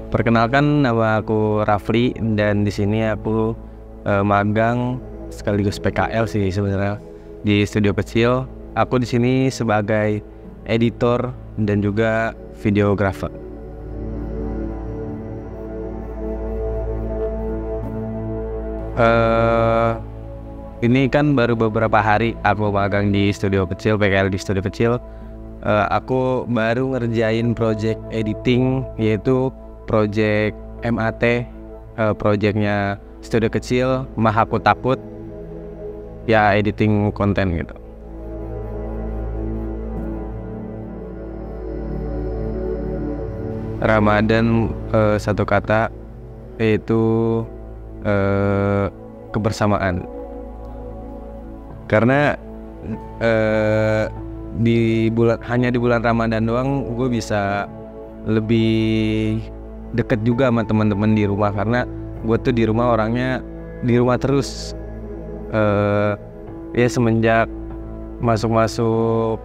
Perkenalkan, nama aku Rafli dan di sini aku magang sekaligus PKL sih sebenarnya di studio kecil. Aku di sini sebagai editor dan juga videographer. Ini kan baru beberapa hari aku magang di studio kecil, PKL di studio kecil. Aku baru ngerjain project editing, yaitu project MAT, projectnya studio kecil Mahaku Takut, ya editing konten gitu. Ramadan satu kata, yaitu kebersamaan. Karena hanya di bulan Ramadan doang gue bisa lebih deket juga sama teman-teman di rumah, karena gue tuh di rumah orangnya di rumah terus. Ya semenjak masuk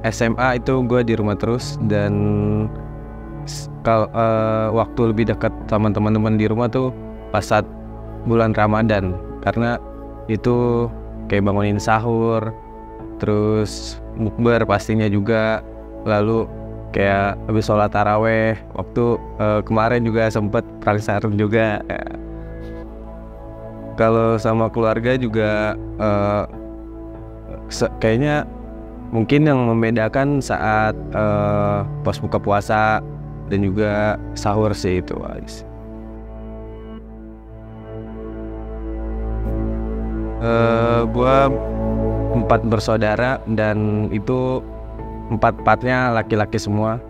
SMA itu gue di rumah terus, dan kalau waktu lebih dekat sama teman-teman di rumah tuh pas saat bulan Ramadan, karena itu kayak bangunin sahur, terus bukber pastinya juga, lalu kayak habis sholat taraweh. Waktu kemarin juga sempet perang sarung juga. Kalau sama keluarga juga kayaknya mungkin yang membedakan saat pas buka puasa dan juga sahur sih itu guys. Gua 4 bersaudara dan itu 4-4-nya laki-laki semua,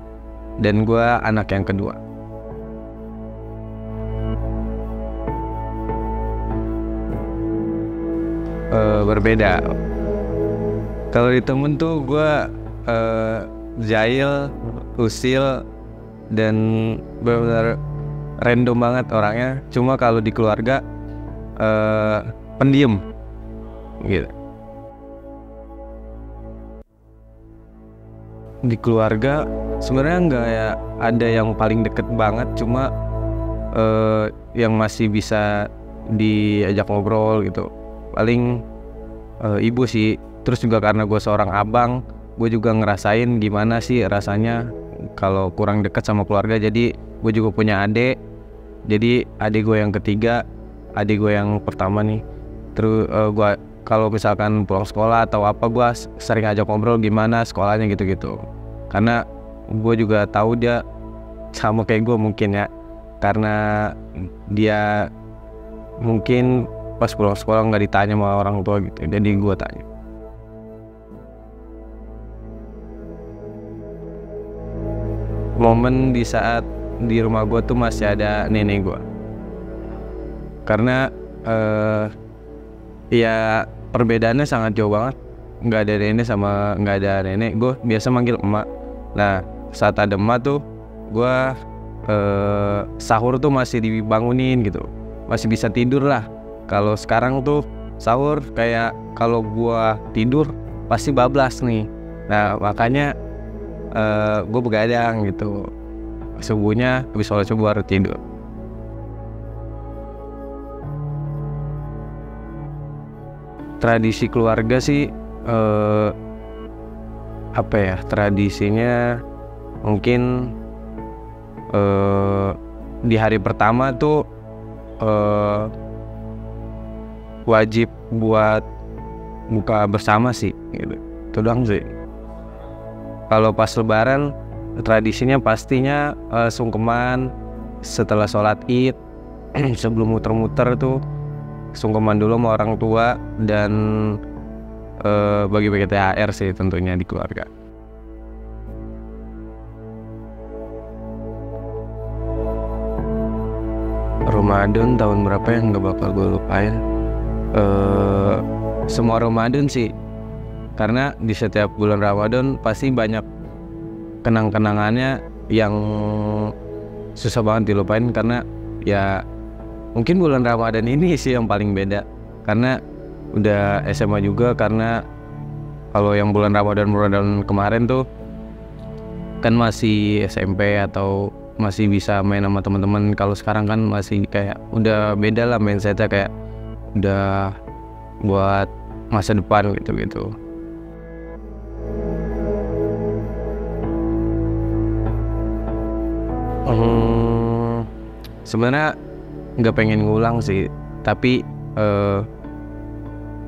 dan gua anak yang kedua. Berbeda. Kalau di temen tuh gua jahil, usil, dan benar-benar random banget orangnya. Cuma kalau di keluarga pendiam gitu. Di keluarga sebenarnya nggak ya ada yang paling deket banget, cuma yang masih bisa diajak ngobrol gitu paling ibu sih. Terus juga karena gue seorang abang, gue juga ngerasain gimana sih rasanya kalau kurang deket sama keluarga. Jadi gue juga punya adik, jadi adik gue yang ketiga, adik gue yang pertama nih. Terus gue kalau misalkan pulang sekolah atau apa, gue sering ajak ngobrol gimana sekolahnya gitu-gitu, karena gue juga tahu dia sama kayak gue mungkin ya, karena dia mungkin pas pulang sekolah nggak ditanya sama orang tua gitu, jadi gue tanya. Momen di saat di rumah gue tuh masih ada nenek gue, karena ya perbedaannya sangat jauh banget. Nggak ada nenek sama nggak ada nenek, gue biasa manggil emak. Nah saat ada emak tuh gue sahur tuh masih dibangunin gitu, masih bisa tidur lah. Kalau sekarang tuh sahur kayak kalau gue tidur pasti bablas nih. Nah makanya gue begadang gitu, subuhnya habis sholat subuh baru tidur. Tradisi keluarga sih apa ya, tradisinya mungkin di hari pertama tuh wajib buat buka bersama sih gitu. Itu doang sih. Kalau pas lebaran tradisinya pastinya sungkeman setelah sholat id. Sebelum muter-muter tuh sungkeman dulu sama orang tua, dan bagi-bagi THR sih tentunya di keluarga. Ramadan tahun berapa yang gak bakal gue lupain? Semua Ramadan sih, karena di setiap bulan Ramadan pasti banyak kenang-kenangannya yang susah banget dilupain. Karena ya mungkin bulan Ramadan ini sih yang paling beda, karena udah SMA juga. Karena kalau yang bulan Ramadan kemarin tuh kan masih SMP atau masih bisa main sama teman-teman. Kalau sekarang kan masih kayak udah beda lah mindsetnya, kayak udah buat masa depan gitu. Sebenarnya nggak pengen ngulang sih, tapi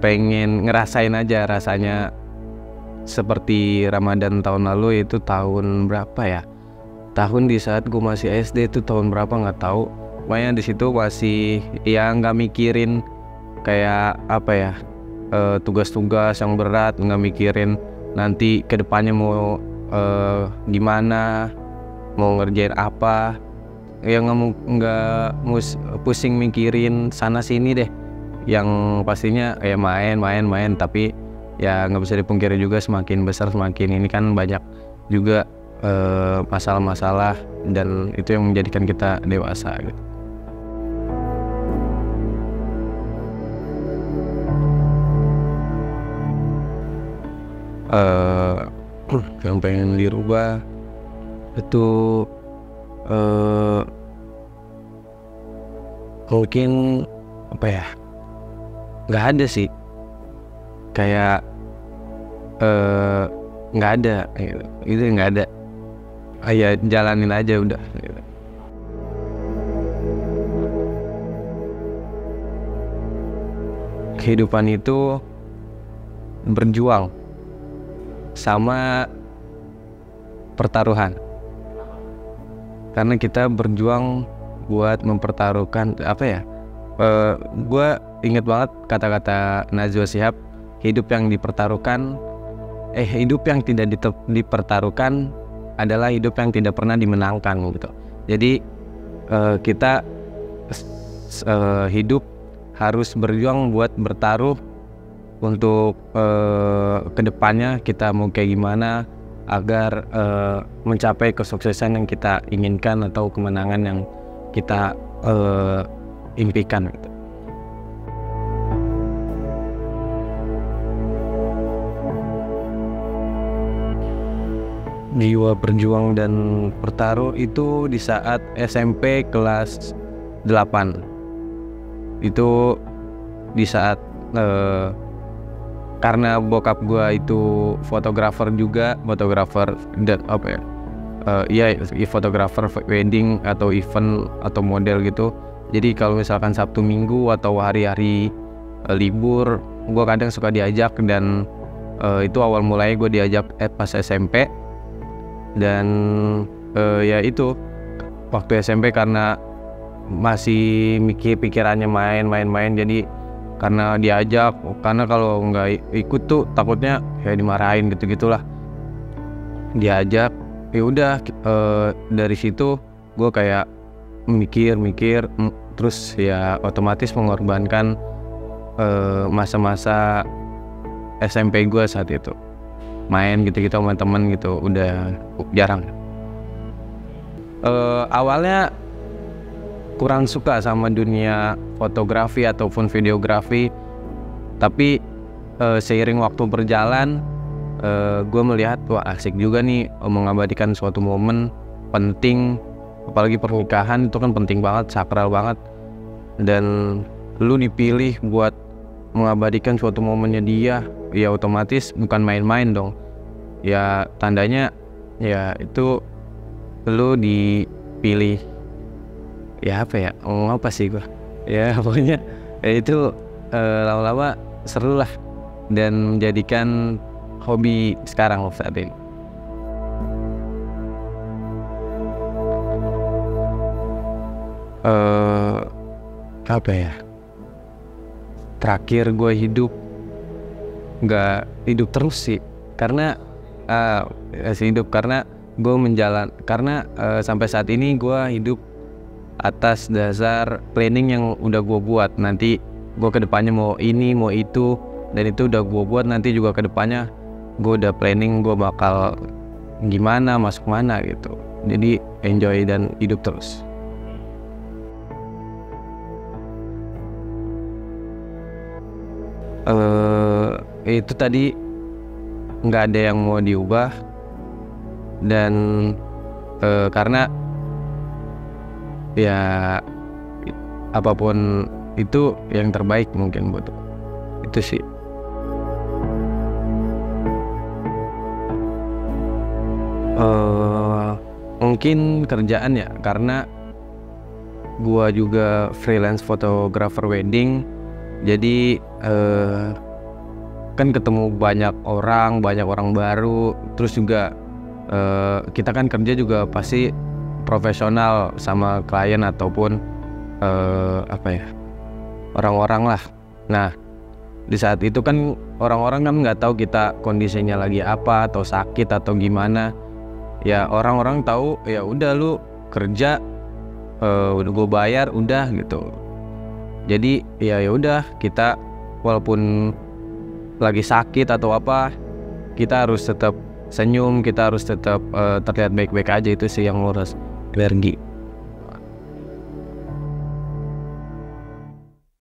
pengen ngerasain aja rasanya seperti Ramadan tahun lalu. Itu tahun berapa ya? Tahun di saat gue masih SD itu tahun berapa nggak tahu. Pokoknya di situ masih ya nggak mikirin kayak apa ya, tugas-tugas yang berat, nggak mikirin nanti kedepannya mau gimana, mau ngerjain apa. Ya nggak pusing mikirin sana sini deh. Yang pastinya ya main, tapi ya nggak bisa dipungkiri juga semakin besar semakin ini kan banyak juga masalah-masalah, dan itu yang menjadikan kita dewasa gitu. Yang pengen dirubah itu mungkin apa ya, nggak ada sih, kayak nggak ada gitu. Itu nggak ada, ya jalanin aja udah gitu. Kehidupan itu berjuang sama pertaruhan, karena kita berjuang buat mempertaruhkan apa ya, gue inget banget kata-kata Najwa Shihab, hidup yang tidak dipertaruhkan adalah hidup yang tidak pernah dimenangkan gitu. Jadi kita hidup harus berjuang buat bertaruh untuk kedepannya kita mau kayak gimana, agar mencapai kesuksesan yang kita inginkan atau kemenangan yang kita impikan gitu. Jiwa berjuang dan bertaruh itu di saat SMP kelas 8. Itu di saat karena bokap gua itu fotografer dan apa ya, fotografer wedding atau event atau model gitu. Jadi kalau misalkan Sabtu Minggu atau hari-hari libur, gua kadang suka diajak, dan itu awal mulai gue diajak pas SMP. Dan ya itu waktu SMP karena masih pikirannya main, jadi karena diajak, karena kalau nggak ikut tuh takutnya ya dimarahin gitulah. Diajak, ya udah, dari situ gue kayak mikir, terus ya otomatis mengorbankan masa-masa SMP gue saat itu. Main gitu sama temen gitu udah jarang. Awalnya kurang suka sama dunia fotografi ataupun videografi, tapi seiring waktu berjalan gue melihat wah asik juga nih mengabadikan suatu momen penting, apalagi pernikahan itu kan penting banget, sakral banget, dan lu dipilih buat mengabadikan suatu momennya dia, ya otomatis bukan main-main dong. Ya tandanya ya itu lu dipilih, ya apa ya, ngomong apa sih gua ya, pokoknya ya itu lama-lama seru lah dan menjadikan hobi sekarang saat ini. Apa ya, terakhir gue nggak hidup terus sih, karena hidup karena gue karena sampai saat ini gue hidup atas dasar planning yang udah gue buat. Nanti gue kedepannya mau ini mau itu, dan itu udah gue buat. Nanti juga kedepannya gue udah planning gue bakal gimana, masuk mana gitu. Jadi enjoy dan hidup terus. Itu tadi nggak ada yang mau diubah, dan karena ya apapun itu yang terbaik mungkin buat itu sih. Mungkin kerjaan ya, karena gua juga freelance fotografer wedding, jadi kan ketemu banyak orang baru, terus juga kita kan kerja juga pasti profesional sama klien ataupun orang-orang lah. Nah, di saat itu kan orang-orang kan nggak tahu kita kondisinya lagi apa, atau sakit atau gimana. Ya orang-orang tahu ya udah lu kerja, udah gue bayar udah gitu. Jadi ya udah, kita walaupun lagi sakit atau apa, kita harus tetap senyum, kita harus tetap terlihat baik-baik aja. Itu sih yang harus energi.